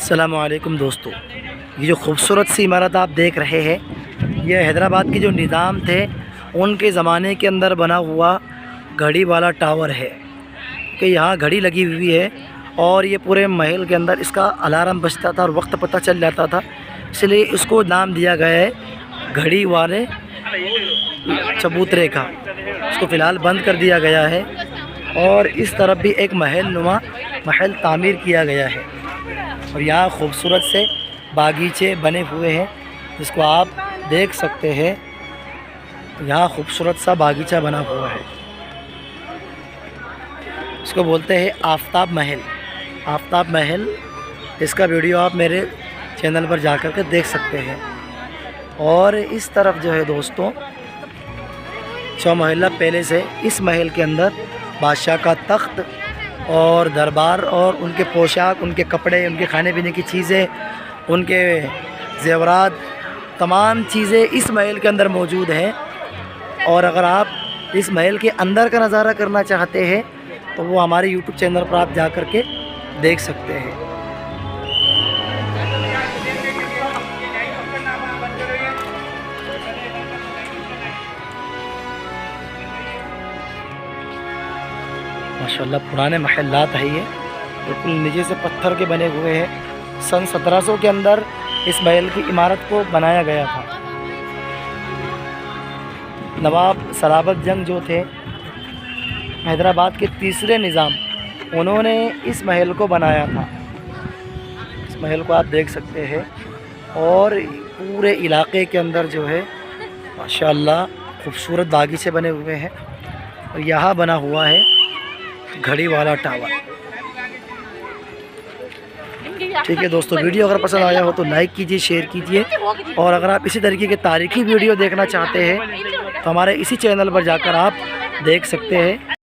अस्सलामुअलैकुम दोस्तों, ये जो खूबसूरत सी इमारत आप देख रहे हैं, ये हैदराबाद के जो निज़ाम थे उनके ज़माने के अंदर बना हुआ घड़ी वाला टावर है कि यहाँ घड़ी लगी हुई है और ये पूरे महल के अंदर इसका अलार्म बजता था और वक्त पता चल जाता था, इसलिए इसको नाम दिया गया है घड़ी वाले चबूतरे का। इसको फ़िलहाल बंद कर दिया गया है और इस तरफ भी एक महल तामीर किया गया है और यहाँ खूबसूरत से बागीचे बने हुए हैं जिसको आप देख सकते हैं। यहाँ खूबसूरत सा बागीचा बना हुआ है, इसको बोलते हैं आफ्ताब महल। आफ्ताब महल, इसका वीडियो आप मेरे चैनल पर जा कर के देख सकते हैं। और इस तरफ जो है दोस्तों, 6 महल्ला पैलेस है। इस महल के अंदर बादशाह का तख्त और दरबार और उनके पोशाक, उनके कपड़े, उनके खाने पीने की चीज़ें, उनके ज़ेवरात, तमाम चीज़ें इस महल के अंदर मौजूद हैं। और अगर आप इस महल के अंदर का नज़ारा करना चाहते हैं तो वो हमारे यूट्यूब चैनल पर आप जा कर के देख सकते हैं। माशाल्लाह पुराने महलात है, ये बिल्कुल नीचे से पत्थर के बने हुए हैं। सन 1700 के अंदर इस महल की इमारत को बनाया गया था। नवाब सराबत जंग जो थे, हैदराबाद के तीसरे निज़ाम, उन्होंने इस महल को बनाया था। इस महल को आप देख सकते हैं और पूरे इलाके के अंदर जो है माशाल्लाह खूबसूरत बागीचे बने हुए हैं और यहाँ बना हुआ है घड़ी वाला टावर। ठीक है दोस्तों, वीडियो अगर पसंद आया हो तो लाइक कीजिए, शेयर कीजिए। और अगर आप इसी तरीके के तारीख़ी वीडियो देखना चाहते हैं तो हमारे इसी चैनल पर जाकर आप देख सकते हैं।